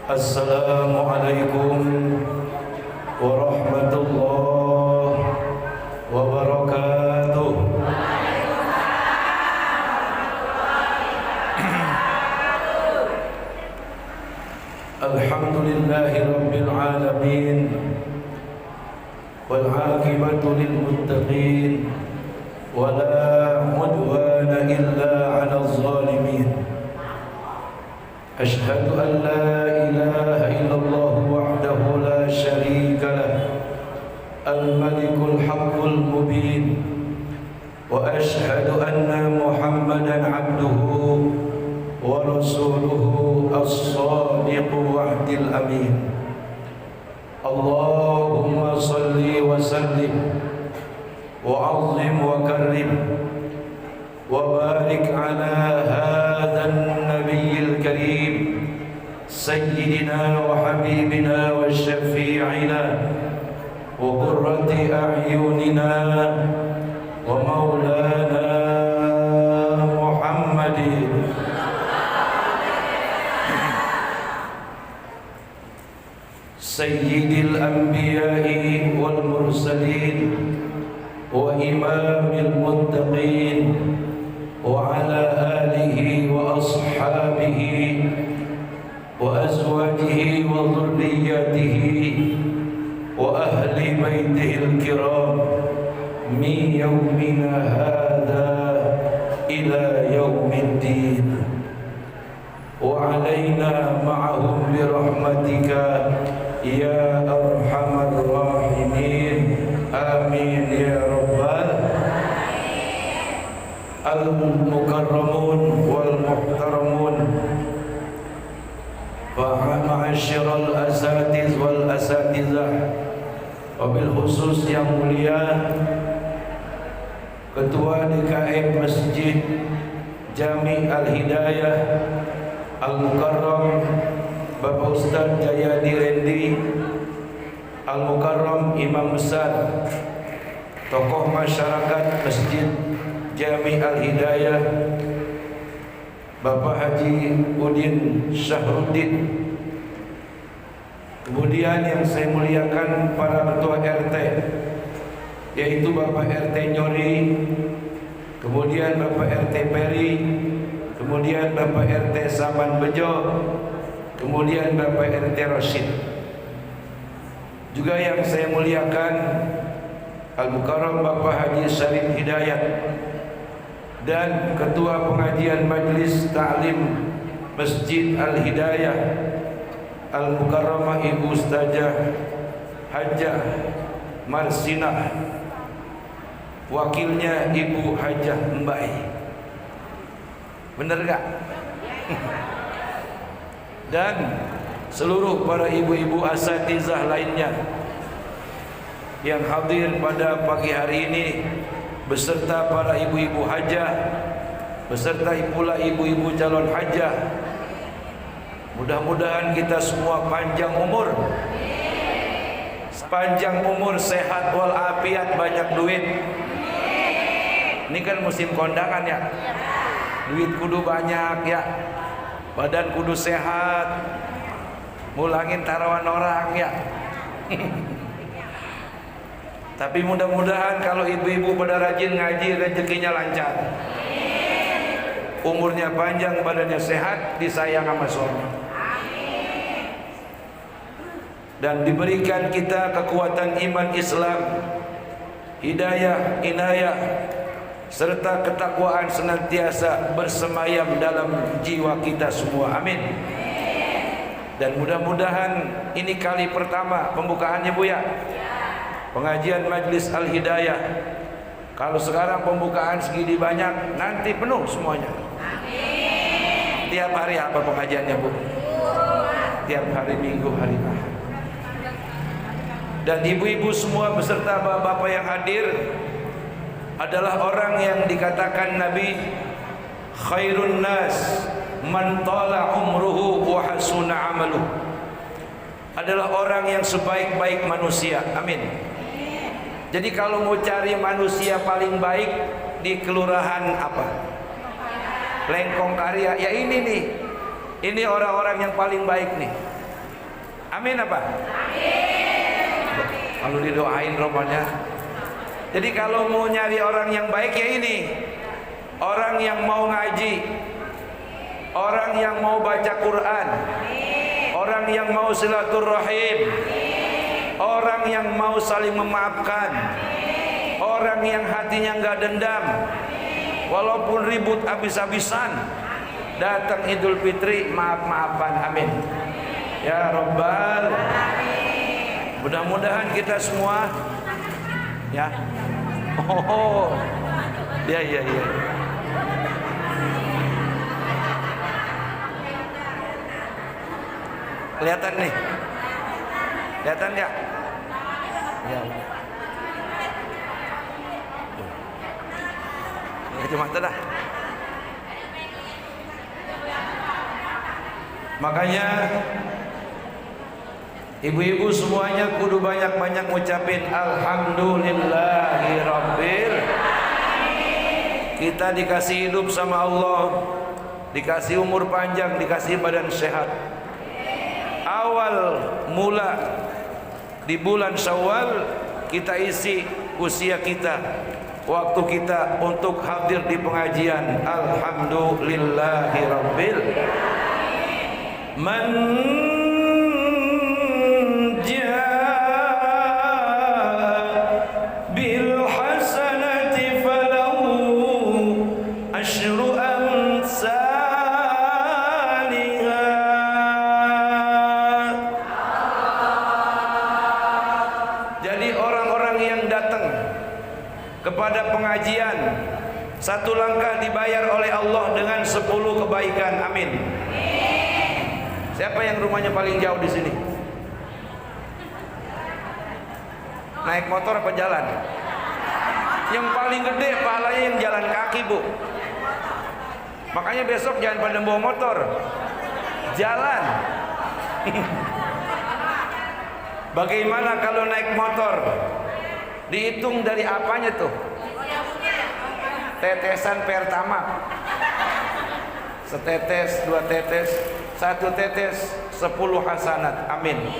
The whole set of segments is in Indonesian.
Assalamualaikum warahmatullahi wabarakatuh. Alhamdulillahi rabbil alamin wal aqibatu lil muttaqin wala udwana illa 'alal zalimin. أشهد أن لا إله إلا الله وحده لا شريك له الملك الحق المبين وأشهد أن محمدا عبده ورسوله الصادق وعد الأمين. اللهم صل وسلم وعظم وكرم وبارك على هذا النبي الكريم سيدنا وحبيبنا وشفيعنا وقرة أعيننا ومولانا محمد سيد الأنبياء والمرسلين وإمام المتقين وعلى آله وأصحابه وأزواجه وذريته وأهل بيته الكرام من يومنا هذا إلى يوم الدين وعلينا معهم برحمتك يا أرحم الراحمين آمين يا رب المكرمون والمحترمون ومعاشر الأساتذ والأساتذة وبالخصوص yang mulia Ketua DKM Masjid Jami Al-Hidayah Al-Mukarram Bapak Ustaz Jayadi Rendi Al-Mukarram Imam Besar tokoh masyarakat Masjid Jami Al-Hidayah Bapak Haji Udin Syahruddin, kemudian yang saya muliakan para ketua RT yaitu Bapak RT Nyori, kemudian Bapak RT Peri, kemudian Bapak RT Saman Bejo, kemudian Bapak RT Rashid. Juga yang saya muliakan Al-Mukarram Bapak Haji Syarif Hidayat dan Ketua Pengajian Majlis Ta'lim Masjid Al-Hidayah Al-Mukarramah Ibu Ustazah Hajah Marsinah, wakilnya Ibu Hajah Mbai. Bener gak? Dan seluruh para ibu-ibu asatizah lainnya yang hadir pada pagi hari ini beserta para ibu-ibu hajah, beserta pula ibu-ibu calon hajah. Mudah-mudahan kita semua panjang umur, sepanjang umur, sehat walafiat, banyak duit. Ini kan musim kondangan ya, duit kudu banyak ya, badan kudu sehat, mulangin taruhan orang ya. Tapi mudah-mudahan kalau ibu-ibu pada rajin ngaji, rezekinya lancar, umurnya panjang, badannya sehat, disayang sama suami, dan diberikan kita kekuatan iman Islam, hidayah, inayah, serta ketakwaan senantiasa bersemayam dalam jiwa kita semua. Amin. Dan mudah-mudahan ini kali pertama pembukaannya Bu ya, pengajian Majlis Al-Hidayah. Kalau sekarang pembukaan segini banyak, nanti penuh semuanya. Amin. Tiap hari apa pengajiannya Bu? Tiap hari Minggu, hari Ahad. Dan ibu-ibu semua beserta bapak-bapak yang hadir adalah orang yang dikatakan Nabi khairun nas man tala umruhu wa hasuna amaluh, adalah orang yang sebaik-baik manusia. Amin. Jadi kalau mau cari manusia paling baik di kelurahan apa? Lengkong Karya. Ya ini nih. Ini orang-orang yang paling baik nih. Amin apa? Kalau didoain rombongan. Jadi kalau mau nyari orang yang baik ya ini, orang yang mau ngaji, orang yang mau baca Quran, orang yang mau silaturahim, orang yang mau saling memaafkan, orang yang hatinya nggak dendam, walaupun ribut habis-habisan, datang Idul Fitri maaf-maafan. Amin ya Rabbal. Mudah-mudahan kita semua ya. Oh, ya. Kelihatan nih? Kelihatan nggak? Ya. Kacamata dah. Makanya ibu-ibu semuanya kudu banyak-banyak ngucapin alhamdulillahirabbil. Kita dikasih hidup sama Allah, dikasih umur panjang, dikasih badan sehat. Awal mula di bulan Syawal kita isi usia kita, waktu kita untuk hadir di pengajian. Alhamdulillahirabbil. Man kepada pengajian, satu langkah dibayar oleh Allah dengan 10 kebaikan. Amin. Siapa yang rumahnya paling jauh di sini? Naik motor apa jalan? Yang paling gede pahalanya yang jalan kaki, Bu. Makanya besok jangan pada bawa motor, jalan. Bagaimana kalau naik motor? Dihitung dari apanya tuh? Tetesan pertama. Setetes, 2 tetes, 1 tetes, 10 hasanat. Amin.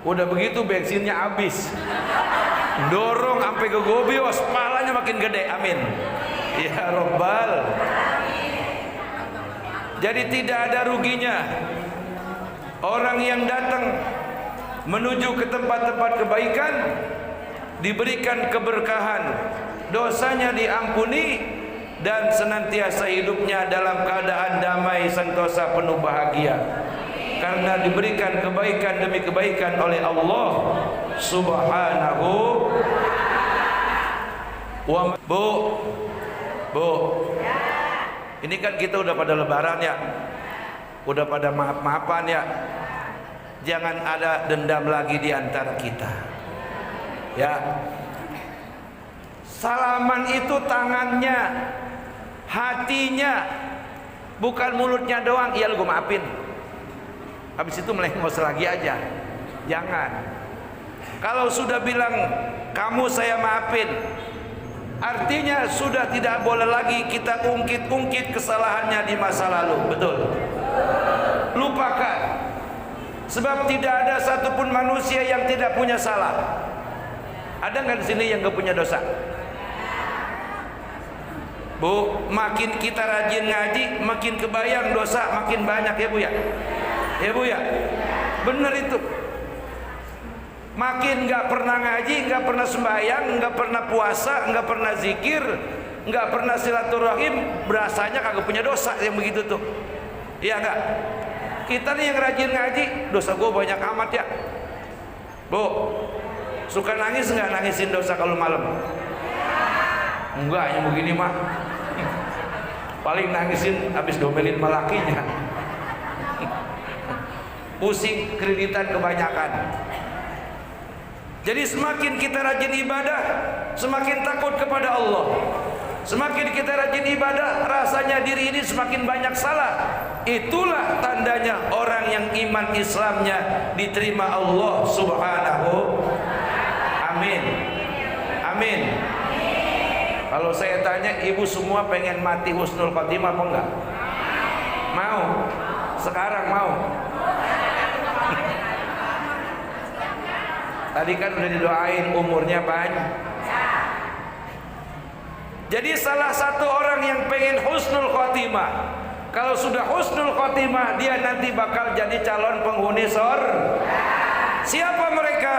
Udah begitu bensinnya habis, dorong sampai ke gobios, palanya makin gede. Amin ya Rabbal. Jadi tidak ada ruginya orang yang datang menuju ke tempat-tempat kebaikan, diberikan keberkahan, dosanya diampuni, dan senantiasa hidupnya dalam keadaan damai, sentosa, penuh bahagia, karena diberikan kebaikan demi kebaikan oleh Allah Subhanahu wa ta'ala. Bu, ini kan kita udah pada lebaran ya, udah pada maaf-maafan ya. Jangan ada dendam lagi di antara kita. Ya. Salaman itu tangannya, hatinya, bukan mulutnya doang. Iya, lu gue maafin. Habis itu melengos lagi aja. Jangan. Kalau sudah bilang kamu saya maafin, artinya sudah tidak boleh lagi kita ungkit-ungkit kesalahannya di masa lalu. Betul. Lupakan. Sebab tidak ada satupun manusia yang tidak punya salah. Ada nggak di sini yang nggak punya dosa? Bu, makin kita rajin ngaji, makin kebayang dosa makin banyak ya Bu ya. Ya Bu ya. Bener itu. Makin nggak pernah ngaji, nggak pernah sembahyang, nggak pernah puasa, nggak pernah zikir, nggak pernah silaturahim, berasanya kagak punya dosa yang begitu tuh. Iya nggak? Kita nih yang rajin ngaji, dosa gue banyak amat ya. Bu, suka nangis nggak nangisin dosa kalau malam? Enggak, yang begini mah. Paling nangisin habis domelin malakinya. Pusing kreditan kebanyakan. Jadi semakin kita rajin ibadah, semakin takut kepada Allah. Semakin kita rajin ibadah, rasanya diri ini semakin banyak salah. Itulah tandanya orang yang iman Islamnya diterima Allah Subhanahu. Amin. Amin. Kalau saya tanya, ibu semua pengen mati husnul khotimah apa enggak? Mau? Sekarang mau? Tadi kan udah didoain umurnya banyak. Jadi salah satu orang yang pengen husnul khotimah, kalau sudah husnul khotimah dia nanti bakal jadi calon penghuni surga. Siapa mereka?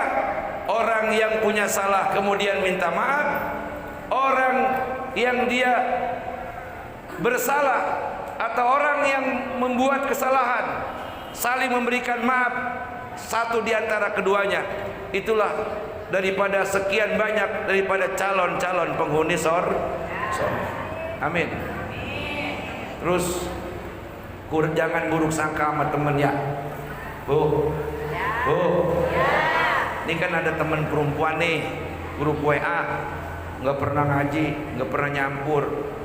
Orang yang punya salah kemudian minta maaf, orang yang dia bersalah atau orang yang membuat kesalahan saling memberikan maaf, satu di antara keduanya. Itulah daripada sekian banyak daripada calon-calon penghuni surga. Amin. Terus jangan buruk sangka sama temen ya. Bu, ini kan ada temen perempuan nih, grup WA, nggak pernah ngaji, nggak pernah nyampur.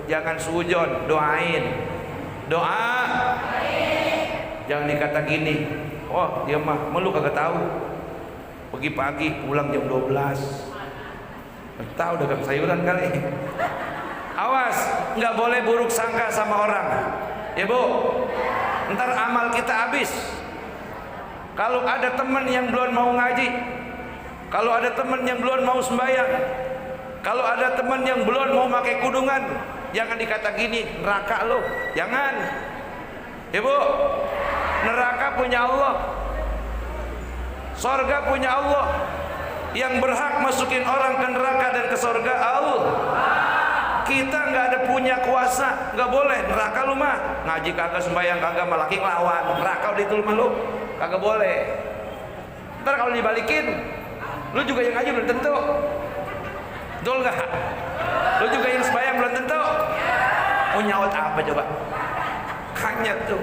Jangan sujon, doain, doa. Jangan dikata gini, oh dia mah lu kagak tahu, pagi-pagi pulang jam 12, tahu dagang sayuran kali. Awas, nggak boleh buruk sangka sama orang, ya bu. Ntar amal kita habis. Kalau ada teman yang belum mau ngaji, kalau ada teman yang belum mau sembahyang, kalau ada teman yang belum mau pakai kudungan, jangan dikata gini, neraka lo, jangan, ya bu. Neraka punya Allah, surga punya Allah. Yang berhak masukin orang ke neraka dan ke surga Allah. Kita nggak ada punya kuasa, nggak boleh neraka lu mah. Ngaji kagak, sembahyang kagak, malah ngelawan neraka udah itu mah lu kagak boleh. Ntar kalau dibalikin, lu juga yang ngaji belum tentu, betul nggak? Lu juga yang sembahyang belum tentu. Mau nyaut apa coba? Hanya tuh.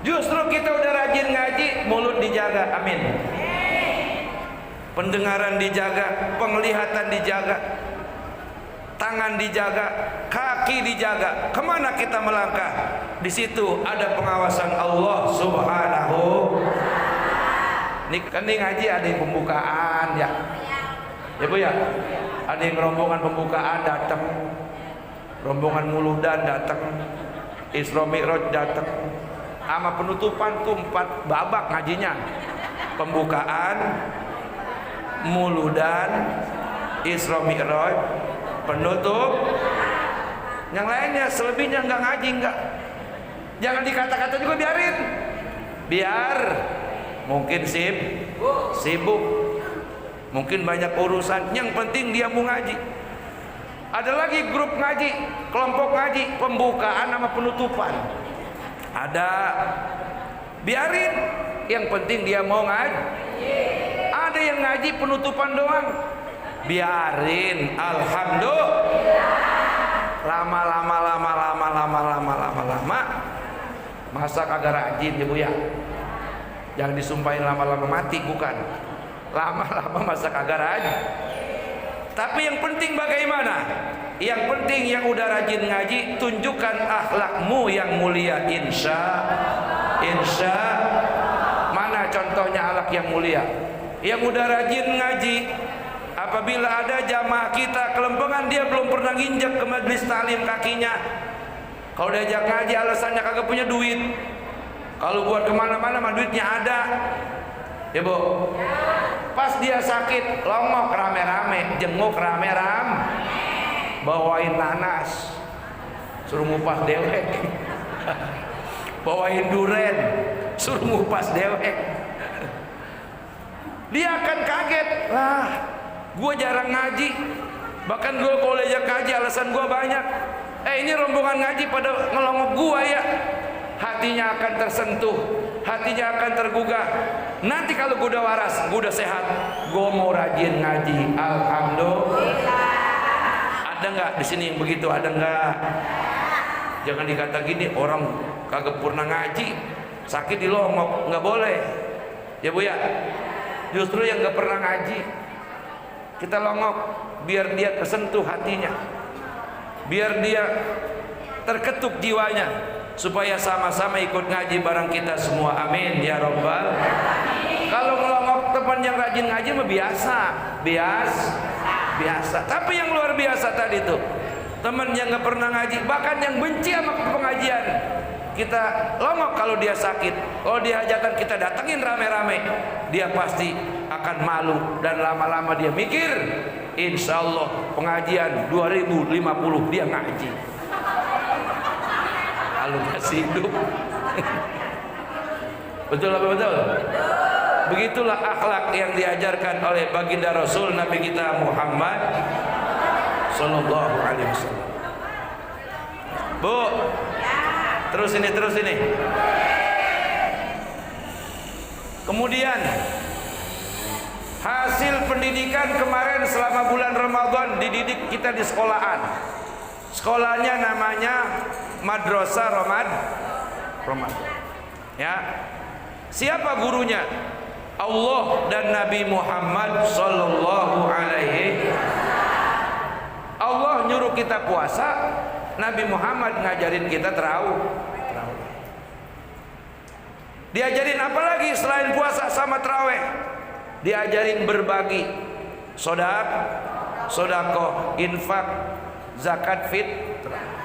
Justru kita udah rajin ngaji, mulut dijaga, amin. Pendengaran dijaga, penglihatan dijaga, tangan dijaga, kaki dijaga. Kemana kita melangkah? Di situ ada pengawasan Allah Subhanahu. Nih kan nih ngaji ada yang pembukaan ya, ya bu ya. Ada yang rombongan pembukaan datang, rombongan muludan datang, Isra Mi'raj datang. Sama penutupan tuh 4 babak ngajinya. Pembukaan, muludan, Isra Mi'raj, penutup. Yang lainnya selebihnya nggak ngaji, nggak. Jangan dikata-kata juga, biarin. Biar mungkin sibuk, mungkin banyak urusan. Yang penting dia mau ngaji. Ada lagi grup ngaji, kelompok ngaji, pembukaan sama penutupan. Ada, biarin. Yang penting dia mau ngaji. Ada yang ngaji penutupan doang, biarin. Alhamdulillah. Lama, masa kagak rajin ya bu ya. Jangan disumpahin lama-lama mati, bukan. Lama-lama masa kagak rajin. Tapi yang penting bagaimana? Yang penting yang udah rajin ngaji, tunjukkan akhlakmu yang mulia, insya. Mana contohnya akhlak yang mulia? Yang udah rajin ngaji, apabila ada jamaah kita kelempengan, dia belum pernah nginjek ke majelis taklim kakinya. Kalau diajak ngaji alasannya kagak punya duit. Kalau buat kemana-mana mah duitnya ada, ya bu. Pas dia sakit, longok rame-rame, jenguk rame-rame, bawain nanas, suruh ngupas dewek. Bawain duren, suruh ngupas dewek. Dia akan kaget, lah gue jarang ngaji, bahkan gue kalau diajak ngaji alasan gue banyak. Ini rombongan ngaji pada ngelongok gue ya. Hatinya akan tersentuh, hatinya akan tergugah. Nanti kalau gue udah waras, gue udah sehat, gue mau rajin ngaji. Alhamdulillah. Ada nggak di sini yang begitu? Ada nggak? Jangan dikata gini, orang kagak pernah ngaji, sakit di longok, nggak boleh. Ya bu ya. Justru yang nggak pernah ngaji, kita longok, biar dia tersentuh hatinya, biar dia terketuk jiwanya, supaya sama-sama ikut ngaji bareng kita semua. Amin ya robbal. Kalau ngelongok teman yang rajin ngaji mah biasa. Tapi yang luar biasa tadi tuh, teman yang nggak pernah ngaji, bahkan yang benci sama pengajian, kita longok kalau dia sakit. Kalau dia hajatan kita datengin rame-rame, dia pasti akan malu dan lama-lama dia mikir, insya Allah pengajian 2050 dia ngaji. Kalau masih hidup. Betul apa betul? Begitulah akhlak yang diajarkan oleh baginda Rasul Nabi kita Muhammad sallallahu alaihi wasallam. Bu, terus ini. Kemudian hasil pendidikan kemarin selama bulan Ramadan dididik kita di sekolahan. Sekolahnya namanya Madrasah Ramadan. Ya. Siapa gurunya? Allah dan Nabi Muhammad sallallahu alaihi. Allah nyuruh kita puasa, Nabi Muhammad ngajarin kita terawih. Diajarin apa lagi selain puasa sama terawih? Diajarin berbagi, sodakoh, infak, zakat, fitrah.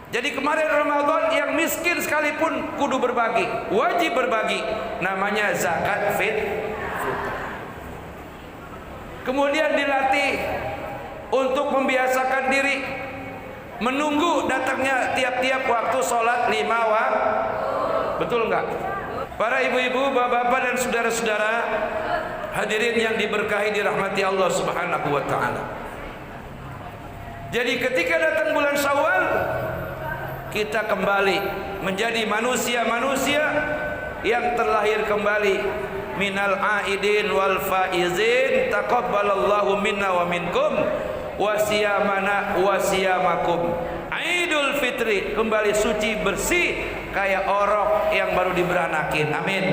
Jadi kemarin Ramadan yang miskin sekalipun kudu berbagi, wajib berbagi, namanya zakat fitrah. Kemudian dilatih untuk membiasakan diri menunggu datangnya tiap-tiap waktu sholat 5 waktu. Betul enggak? Para ibu-ibu, bapak-bapak dan saudara-saudara hadirin yang diberkahi dirahmati Allah Subhanahu wa taala. Jadi ketika datang bulan Syawal, kita kembali menjadi manusia-manusia yang terlahir kembali minal aidin wal faizin, taqabbalallahu minna wa minkum wa siyamana wa siyamakum. Idul Fitri, kembali suci bersih kayak orok yang baru diberanakin. Amin.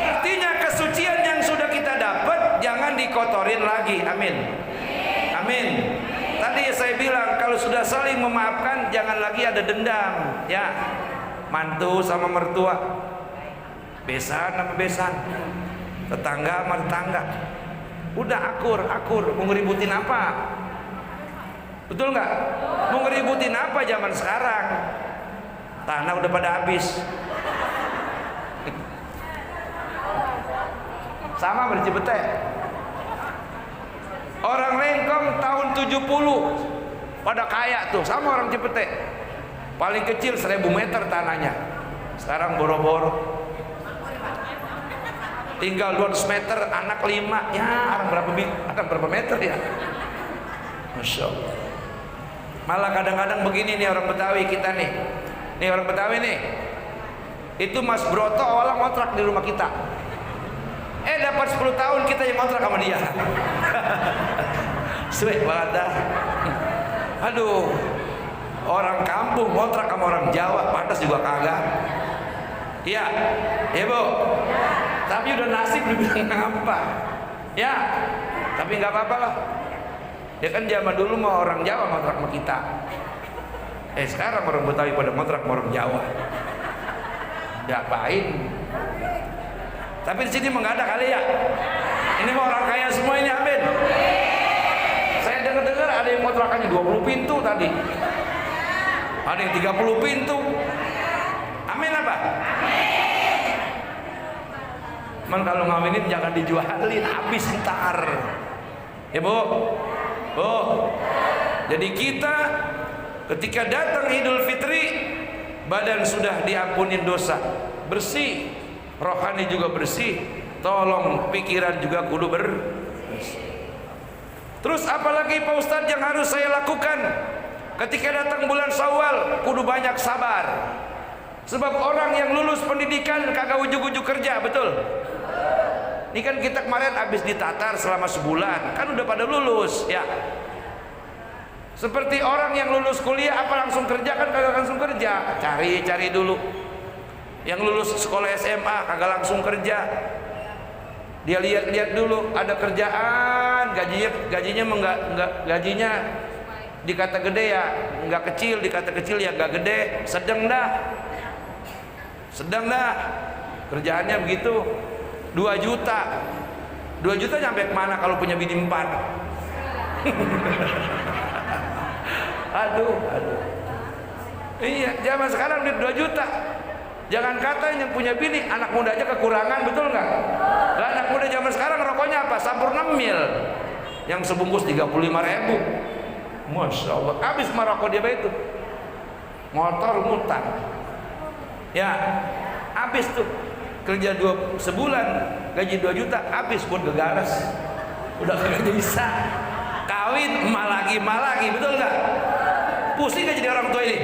Artinya kesucian yang sudah kita dapat jangan dikotorin lagi. Amin. Amin. Tadi saya bilang kalau sudah saling memaafkan jangan lagi ada dendam, ya. Mantu sama mertua, besan sama besan, tetangga sama tetangga. Udah akur, mau ngeributin apa? Betul nggak? Mau ngeributin apa zaman sekarang? Tanah udah pada habis. Sama bercibete. Orang Lengkong tahun 70 pada kaya tuh, sama orang Cipete. Paling kecil 1000 meter tanahnya. Sekarang boro-boro. Tinggal 200 meter, anak 5. Ya, akan berapa meter ya? Masya Allah. Malah kadang-kadang begini nih orang Betawi kita nih. Nih orang Betawi nih. Itu Mas Broto awalnya ngontrak di rumah kita. Dapat 10 tahun kita yang ngontrak sama dia. Suwe banget dah. Aduh, orang kampung ngontrak sama orang Jawa, pantas juga kagak. Iya, ya Bu. Tapi udah nasib dibilang apa? Ya, tapi nggak apa-apa lah. Ya kan zaman dulu mah orang Jawa ngontrak sama kita. Sekarang orang Betawi pada ngontrak sama orang Jawa. Diapain? Tapi di sini nggak ada kali ya. Ini mah orang kaya semua ini, amin. Saya dengar ada yang kontrakannya 20 pintu tadi. Ada yang 30 pintu. Amin apa? Amin. Kalau ngawinin jangan dijualin, habis ntar. Ya Bu. Bu. Jadi kita ketika datang Idul Fitri, badan sudah diampunin dosa, bersih. Rohani juga bersih, tolong pikiran juga kudu bersih. Terus apalagi Pak Ustadz yang harus saya lakukan ketika datang bulan Syawal? Kudu banyak sabar. Sebab orang yang lulus pendidikan kagak ujuk-ujuk kerja, betul? Ini kan kita kemarin habis ditatar selama sebulan, kan udah pada lulus, ya. Seperti orang yang lulus kuliah apa langsung kerja, kan kagak langsung kerja, cari dulu. Yang lulus sekolah SMA kagak langsung kerja. Dia lihat dulu ada kerjaan, gajinya gajinya dikata gede ya nggak kecil, dikata kecil ya nggak gede, sedang dah kerjaannya begitu. 2 juta nyampe kemana kalau punya bini 4? aduh Iya, zaman sekarang duit 2 juta. Jangan kata yang punya bini, anak muda aja kekurangan, betul nggak? Lah anak muda zaman sekarang rokoknya apa? Sampurna mil yang sebungkus 35.000. Masya Allah, habis merokok dia itu. Motor ngutang. Ya, habis tuh. Kerja sebulan gaji 2 juta, habis buat gegaras. Udah kagak bisa. Kawin emak lagi, betul nggak? Pusing gak jadi orang tua ini?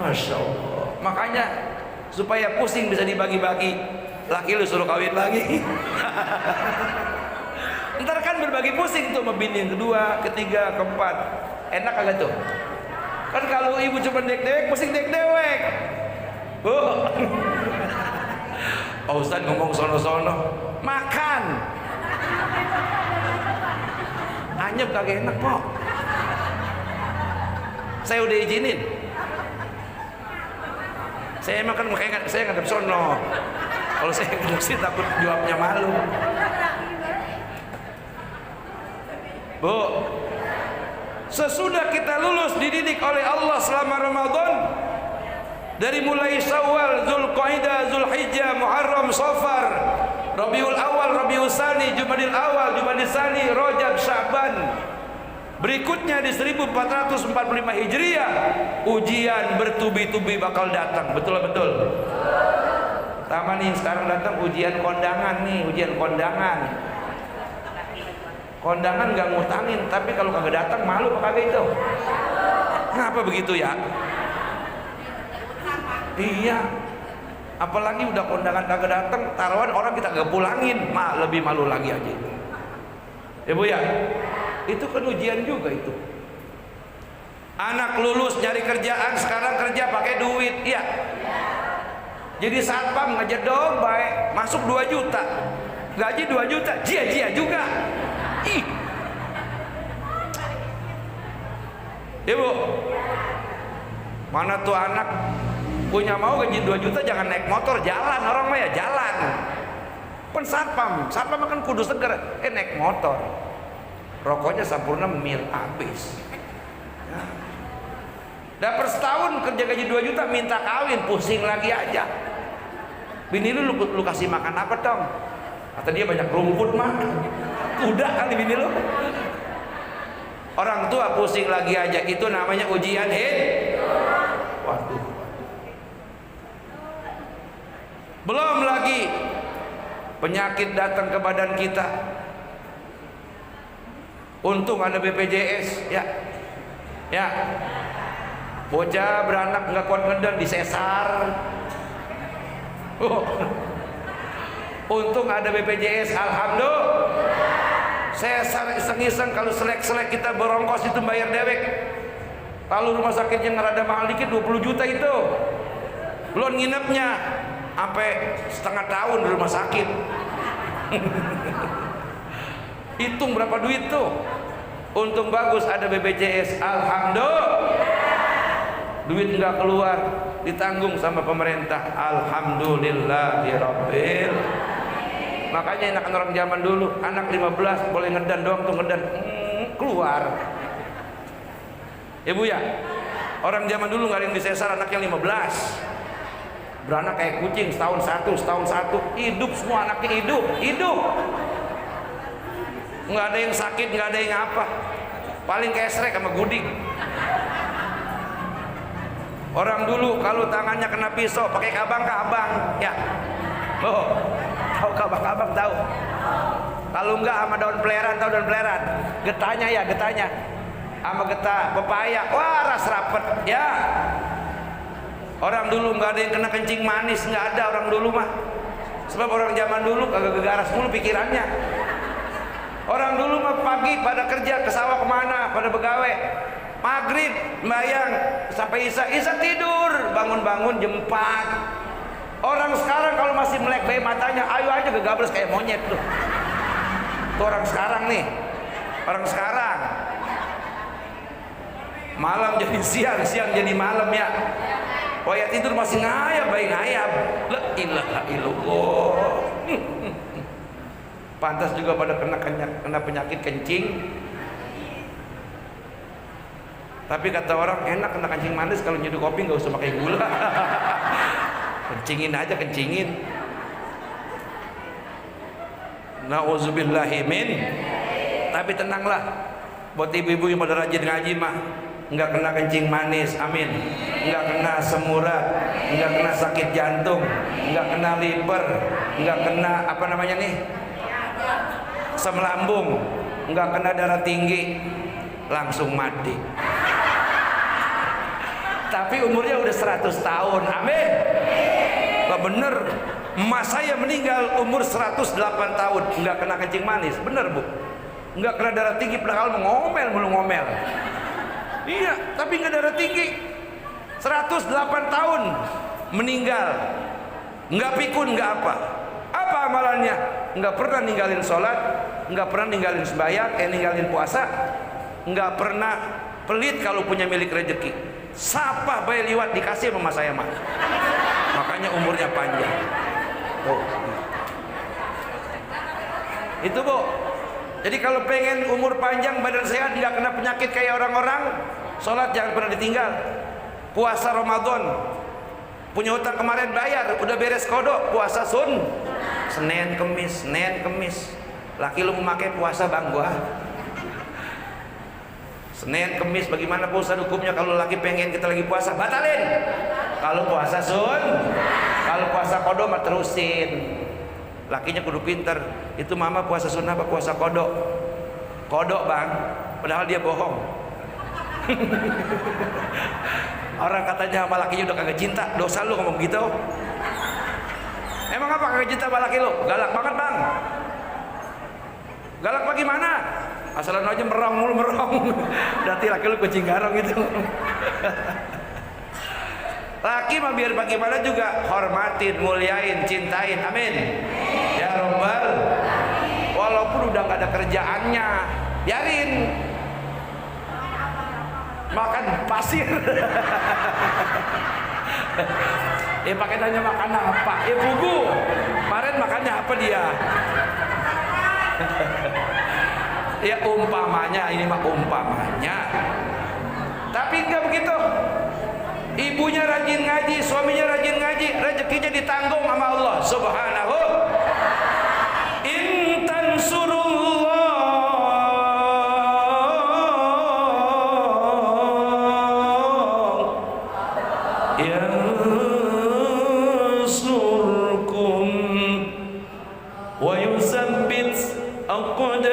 Masya Allah. Makanya supaya pusing bisa dibagi-bagi, laki lu suruh kawin lagi. Ntar kan berbagi pusing tuh sama bini yang kedua, ketiga, keempat. Enak kagak tuh? Kan kalau ibu cuma dek-dewek, pusing dek-dewek. Oh. Oh, Ustaz ngomong sono-sono, makan. Anyep kagak enak kok. Saya udah izinin. Saya emang kan makanya saya ngadep sono. Kalau saya ngadep sini takut jawabnya malu. Bu, sesudah kita lulus dididik oleh Allah selama Ramadan, dari mulai Syawal, Zulqa'dah, Zulhijjah, Muharram, Safar, Rabiul Awal, Rabiul Tsani, Jumadil Awal, Jumadil Tsani, Rajab, Sya'ban. Berikutnya di 1445 Hijriah, ujian bertubi-tubi bakal datang. Betul. Taman nih sekarang datang ujian kondangan nih, ujian kondangan. Kondangan nggak ngutangin, tapi kalau kagak datang malu apa kagak itu? Kenapa begitu ya? Iya. Apalagi udah kondangan kagak datang, taruhan orang kita kagak pulangin, lebih malu lagi aja. Ya Bu ya. Itu kan ujian juga itu. Anak lulus nyari kerjaan, sekarang kerja pakai duit, iya. Jadi satpam ngejedok baik, masuk 2 juta, gaji 2 juta, jia-jia juga. Ih. Ibu, mana tuh anak punya mau gaji 2 juta jangan naik motor, jalan orang mah ya jalan. Pen satpam kan kudu seger, naik motor. Rokoknya sampurna mil habis. Dapat setahun kerja gaji 2 juta minta kawin, pusing lagi aja. Bini lu kasih makan apa dong? Kata dia banyak rumput mah. Kuda kali bini lu. Orang tua pusing lagi aja, itu namanya ujian waduh. Belum lagi penyakit datang ke badan kita. Untung ada BPJS, ya. Bocah beranak nggak kuat ngeden disesar. Untung ada BPJS, alhamdulillah. Sesar iseng-iseng, kalau selek-selek kita berongkos itu bayar dewek. Kalau rumah sakitnya ngerada mahal dikit 20 juta itu. Belum nginepnya, sampai setengah tahun di rumah sakit. Hitung berapa duit tuh. Untung bagus ada BPJS, alhamdulillah. Duit nggak keluar, ditanggung sama pemerintah, alhamdulillahirabbil. Makanya enakan orang zaman dulu, anak 15 boleh ngedan doang tuh ngedan, keluar. Ibu ya, orang zaman dulu nggak ada yang disesar, anaknya 15. Beranak kayak kucing, setahun satu, hidup semua anaknya hidup. Nggak ada yang sakit, nggak ada yang apa, paling kesrek sama gudik. Orang dulu kalau tangannya kena pisau pakai kabang, ya. Tahu kabang tahu. Kalau enggak sama daun peleran, tahu daun peleran? Getahnya sama getah pepaya, wah ras rapet, ya. Orang dulu nggak ada yang kena kencing manis, nggak ada orang dulu mah. Sebab orang zaman dulu kagak gegaras mulu pikirannya. Orang dulu mah pagi pada kerja ke sawah kemana, pada begawe. Maghrib bayang sampai isya tidur, bangun jam 4. Orang sekarang kalau masih melek bayi matanya, ayo aja gegabres kayak monyet tuh. Tuh orang sekarang nih, orang sekarang. Malam jadi siang jadi malam ya. Waya tidur masih ngayap, bayi ngayap. La ilaha illallah. Pantas juga pada kena penyakit kencing. Tapi kata orang enak kena kencing manis kalau nyeduh kopi nggak usah pakai gula. Kencingin aja, kencingin. Nauzubillahi min. Tapi tenanglah, buat ibu-ibu yang pada rajin ngaji mah nggak kena kencing manis, amin. Nggak kena semurat, nggak kena sakit jantung, nggak kena liver, nggak kena apa namanya nih, asam lambung, nggak kena darah tinggi, langsung mati. Tapi umurnya udah 100 tahun, amin. Lah bener, emas saya meninggal umur 108 tahun, nggak kena kencing manis, bener bu? Nggak kena darah tinggi, padahal ngomel mulu ngomel. Iya, tapi nggak darah tinggi. 108 tahun meninggal, nggak pikun, nggak apa. Apa amalannya? Nggak pernah ninggalin sholat, nggak pernah ninggalin sembahyang, ninggalin puasa, nggak pernah pelit kalau punya milik rezeki. Siapa bayi liwat dikasih sama saya mah. Makanya umurnya panjang. Oh. Itu bu. Jadi kalau pengen umur panjang, badan sehat, nggak kena penyakit kayak orang-orang, sholat jangan pernah ditinggal. Puasa Ramadan, punya utang kemarin bayar, udah beres kodok, puasa Senin Kemis. Laki lu memakai puasa bang gua. Senin Kemis, bagaimana puasa hukumnya? Kalau laki pengen kita lagi puasa, batalin. Kalau puasa kalau puasa kodok mah terusin. Lakinya kudu pinter. Itu mama puasa sunnah apa puasa kodok? Kodok bang, padahal dia bohong. Orang katanya sama lakinya udah kagak cinta, dosa lu ngomong gitu. Emang apa kagak cinta sama laki lu? Galak banget bang. Galak bagaimana? Asalan aja merong mulu merong. Berarti laki lu kucing garong gitu. Laki mah biar bagaimana juga hormatin, mulyain, cintain, amin. Ya Rabbal. Walaupun udah gak ada kerjaannya, biarin makan pasir. Pakai tanya makan apa? Fugu. Kemarin makannya apa dia? Ya umpamanya, ini mah umpamanya. Tapi enggak begitu. Ibunya rajin ngaji, suaminya rajin ngaji, rezekinya ditanggung sama Allah Subhanahu. In tansurullah yansurkum wa yusabbit aqdamakum.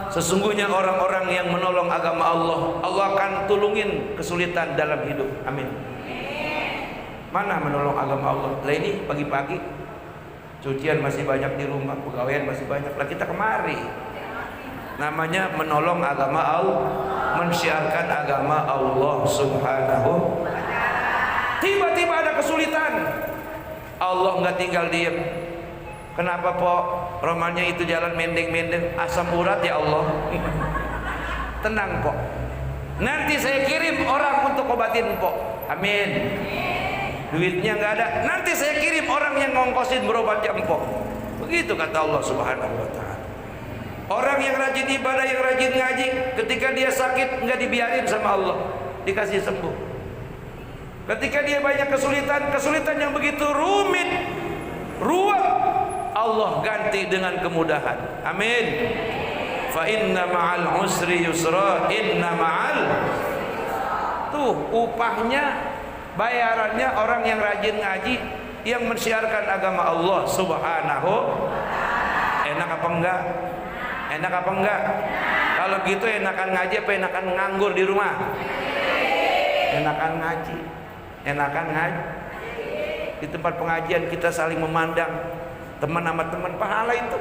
Sesungguhnya orang-orang yang menolong agama Allah, Allah akan tulungin kesulitan dalam hidup. Amin. Mana menolong agama Allah? Lah ini pagi-pagi cucian masih banyak di rumah, pegawaian masih banyak. Lah kita kemari. Namanya menolong agama Allah, mensyiarkan agama Allah Subhanahu. Tiba-tiba ada kesulitan, Allah nggak tinggal diam. Kenapa po? Romannya itu jalan mendeng-mendeng, asam urat ya Allah. Tenang po, nanti saya kirim orang untuk obatin po. Amin. Duitnya nggak ada, nanti saya kirim orang yang ngongkosin berobat jam po. Begitu kata Allah Subhanahu wa ta'ala. Orang yang rajin ibadah, yang rajin ngaji, ketika dia sakit nggak dibiarin sama Allah, dikasih sembuh. Ketika dia banyak kesulitan yang begitu rumit, ruwet, Allah ganti dengan kemudahan. Amin. Fa inna ma'al usri yusra, inna ma'al. Tuh upahnya, bayarannya orang yang rajin ngaji, yang mensiarkan agama Allah Subhanahu. Enak apa enggak? Enak apa enggak? Kalau gitu enakan ngaji apa enakan nganggur di rumah? Enakan ngaji. Enakan ngaji. Di tempat pengajian kita saling memandang, teman sama teman, pahala itu.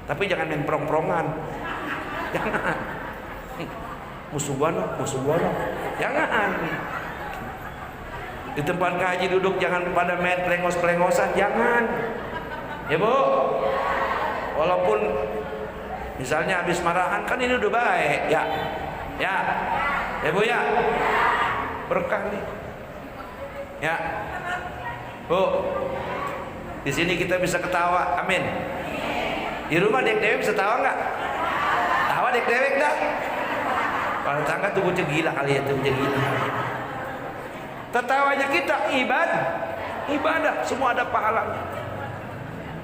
Tapi jangan main prong-prongan. Jangan. Musuh gua no. Jangan. Di tempat ngaji duduk jangan pada main pelengos-pelengosan, jangan. Ya Bu. Walaupun misalnya habis marahan, kan ini udah baik, ya. Ya Bu ya. Berkah nih. Ya. Bu. Di sini kita bisa ketawa, amin. Di rumah dek-dewek bisa tawa nggak? Tawa dek-dewek dah. Kalau tangga tuh bocah gila kali ya, tuh bocah gila. Tertawanya kita ibadah, semua ada pahalanya.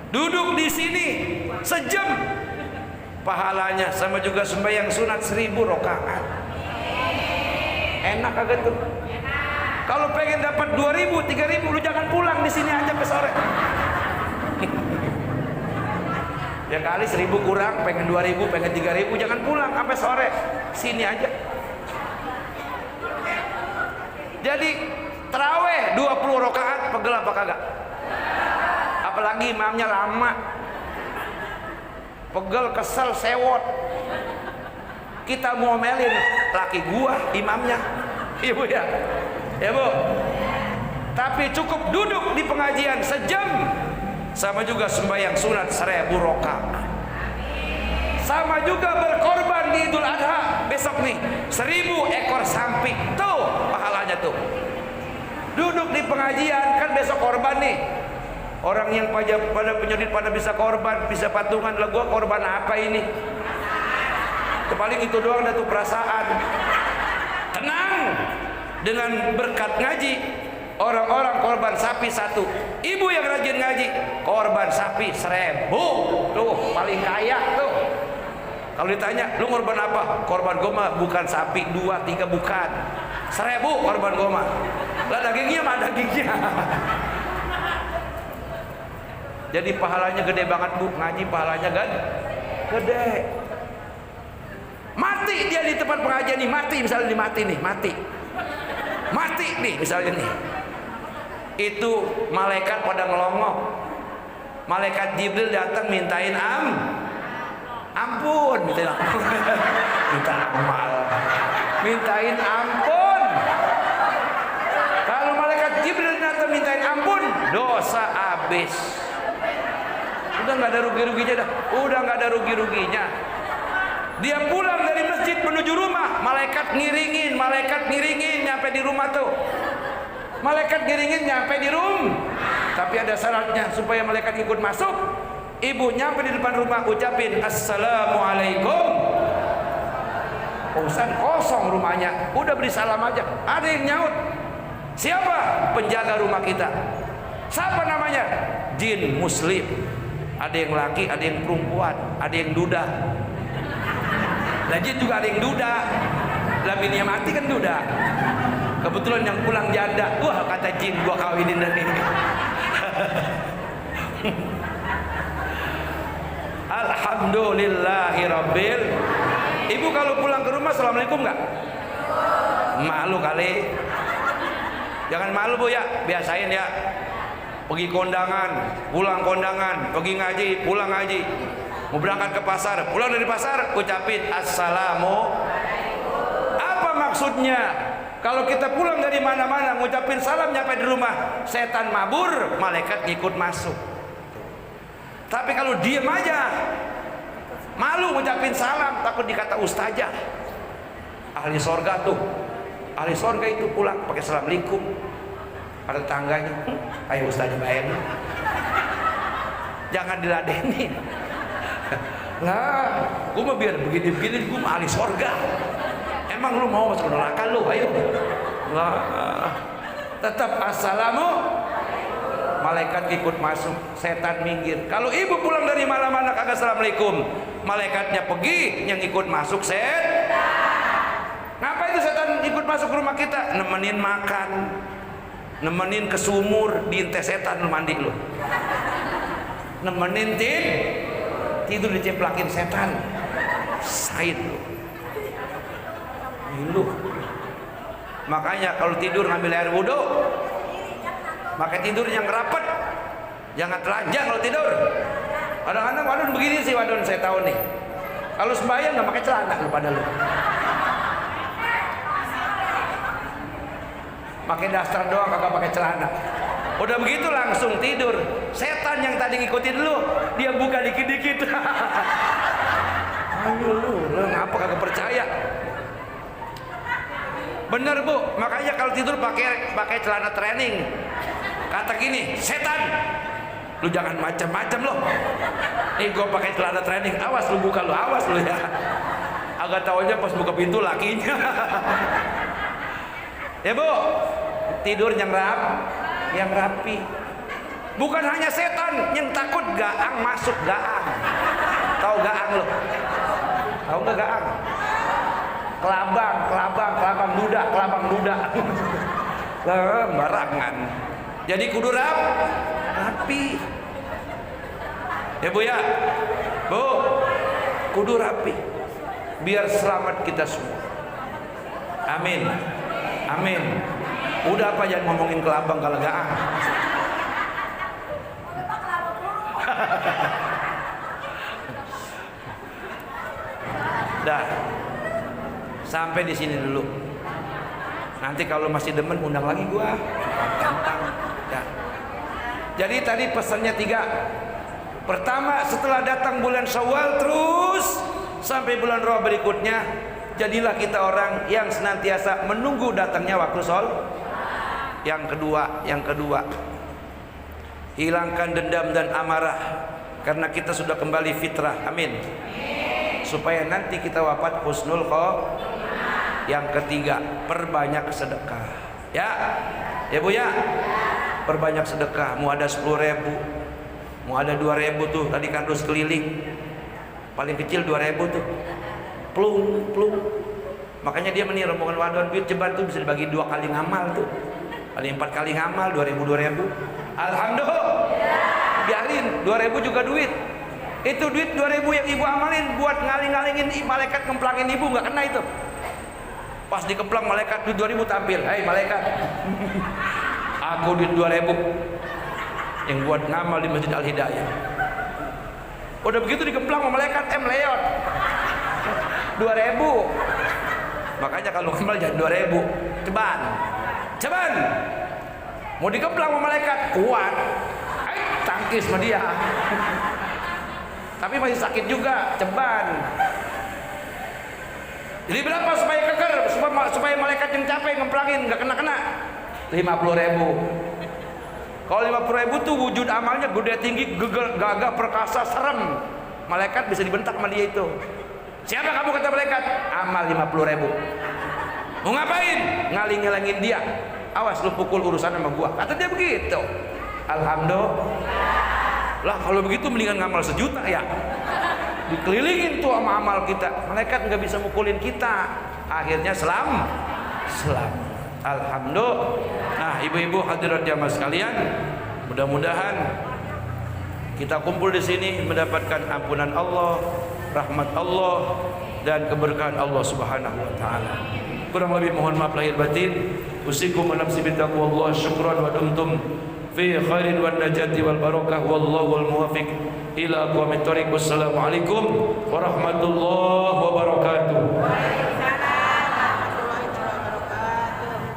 Duduk di sini sejam, pahalanya sama juga sembahyang sunat 1000 rakaat. Enak kagak tuh? Kalau pengen dapat 2000, 3000, lu jangan pulang, di sini aja sampai sore. Ya kali 1000 kurang, pengen 2000, pengen 3000, jangan pulang sampai sore, sini aja. Jadi taraweh 20 rakaat pegel apa kagak? Apalagi imamnya lama, pegel, kesel, sewot. Kita mau melin laki gua imamnya, ibu ya, ya bu. Tapi cukup duduk di pengajian sejam, sama juga sembahyang sunat 1000 rakaat. Sama juga berkorban di Idul Adha besok nih, 1000 ekor sapi, tuh pahalanya tuh. Duduk di pengajian kan besok korban nih. Orang yang pada penyedit pada bisa korban, bisa patungan, lah gua korban apa ini? Paling itu doang dah tuh perasaan. Tenang, dengan berkat ngaji, orang-orang korban sapi 1. Ibu yang rajin ngaji, korban sapi 1000. Tuh paling kaya tuh. Kalau ditanya, lu korban apa? Korban goma bukan sapi 2, 3, bukan. 1000 korban goma. Lah dagingnya mah dagingnya. Jadi pahalanya gede banget bu, ngaji pahalanya gede. Mati dia di tempat pengajian nih, mati misalnya mati nih misalnya nih. Itu malaikat pada ngelongok. Malaikat Jibril datang mintain ampun, minta amal, mintain ampun. Kalau malaikat Jibril datang mintain ampun, dosa habis. Udah nggak ada rugi-ruginya dah, udah nggak ada rugi-ruginya. Dia pulang dari masjid menuju rumah, malaikat ngiringin nyampe di rumah tuh. Malaikat ngiringin nyampe di rumah. Tapi ada syaratnya supaya malaikat ikut masuk. Ibu nyampe di depan rumah ucapin assalamualaikum. Ustaz kosong rumahnya, udah beri salam aja. Ada yang nyaut, siapa penjaga rumah kita? Siapa namanya? Jin muslim. Ada yang laki, ada yang perempuan, ada yang duda. Lah jin juga ada yang duda. Lah bininya mati kan duda. Kebetulan yang pulang janda. Wah kata jin, gua kawinin dan ini. Alhamdulillahirabbil. Ibu kalau pulang ke rumah assalamualaikum nggak? Malu kali. Jangan malu bu ya, biasain ya. Pergi kondangan, pulang kondangan, pergi ngaji, pulang ngaji. Mau berangkat ke pasar, pulang dari pasar, ucapin assalamu. Apa maksudnya? Kalau kita pulang dari mana-mana, ngucapin salam nyampe di rumah, setan mabur, malaikat ngikut masuk. Tapi kalau diem aja, malu ngucapin salam, takut dikata ustazah. Ahli sorga tuh, ahli sorga itu pulang pakai assalamualaikum. Ada tangganya, ayo ustazah bayar. Jangan diladenin. Lah, gue mah biar begini-begini, gue mah ahli sorga. Emang lu mau masuk neraka lu? Ayo. Lah, tetap assalamu. Malaikat ikut masuk, setan minggir. Kalau ibu pulang dari mana-mana kagak assalamualaikum, malaikatnya pergi, yang ikut masuk setan. Ngapa itu setan ikut masuk ke rumah kita? Nemenin makan, nemenin ke sumur, diinte setan lu mandi lu. Nemenin tidur diceplakin setan. Said lu. Makanya kalau tidur ngambil air wudhu, pakai tidur yang rapat, jangan telanjang kalau tidur. Kadang-kadang wadon begini sih, wadon saya tahu nih. Kalau sembahyang nggak pakai celana lu pada lu. Pakai daster doang, kagak pakai celana. Udah begitu langsung tidur. Setan yang tadi ngikutin lu, dia buka dikit-dikit. Ayo lu ngapa kagak percaya? Bener bu, makanya kalau tidur pakai celana training. Kata gini, setan, Lu jangan macam-macam loh. Nih gue pakai celana training, awas lu buka lu, awas lu ya. Agak tahu aja pas buka pintu lakinya. Ya Bu, tidur yang rapi. Bukan hanya setan yang takut gaang masuk gaang. Tahu gaang lo? Tahu nggak gaang? Kelabang duda. Barangan. Jadi kudu rapi. Ya Bu ya, Bu, kudu rapi. Biar selamat kita semua. Amin. Udah apa jangan ngomongin kelabang kalau gaang. Dah, sampai di sini dulu. Nanti kalau masih demen undang lagi gua. Gampang. Ya. Jadi tadi pesannya 3. Pertama, setelah datang bulan Syawal terus sampai bulan Roh berikutnya, jadilah kita orang yang senantiasa menunggu datangnya waktu Sol. Yang kedua, hilangkan dendam dan amarah karena kita sudah kembali fitrah. Amin. Supaya nanti kita wafat husnul khotimah. Yang ketiga, perbanyak sedekah. Ya Bu ya, perbanyak sedekah. Mau ada 10.000, mau ada 2.000 tuh. Tadi kardus keliling paling kecil 2.000 tuh. Plung. Makanya dia menir rombongan wadon duit ceban tuh bisa dibagi 2 kali ngamal tuh. Kali 4 kali ngamal 2.000. Alhamdulillah. Biarin 2.000 juga duit. Itu duit 2.000 yang ibu amalin buat ngaling-ngalingin malaikat kemplangin ibu, nggak kena itu. Pas dikemplang malaikat duit 2.000 tampil, hei malaikat, aku duit 2.000 yang buat ngamal di Masjid Al Hidayah. Udah begitu dikemplang sama malaikat, meleot 2.000. Makanya kalau ngamal jangan 2.000, ceban. Mau dikemplang sama malaikat, kuat, tangkis sama dia. Tapi masih sakit juga, ceban. Jadi berapa supaya keker, supaya malaikat yang capek ngemplangin nggak kena 50.000. Kalau 50.000 tuh wujud amalnya gede tinggi, gagah perkasa, serem. Malaikat bisa dibentak sama dia itu. Siapa kamu, kata malaikat? Amal 50.000. Mau ngapain? Ngaling-ngalingin dia. Awas lu pukul urusan sama gua. Kata dia begitu. Alhamdulillah. Lah kalau begitu mendingan ngamal 1 juta ya. Dikelilingin tuh sama amal kita. Malaikat nggak bisa mukulin kita. Akhirnya selam. Alhamdulillah. Nah, ibu-ibu hadirat jamaah sekalian, mudah-mudahan kita kumpul di sini mendapatkan ampunan Allah, rahmat Allah, dan keberkahan Allah Subhanahu wa taala. Kurang lebih mohon maaf lahir batin. Usikum wa nafsi bittaqwallah. Syukran wa dumtum fi khairin wan najati wal barakah wallahu wal muwaffiq ila aqwamit thoriq. Wassalamualaikum warahmatullahi wabarakatuh.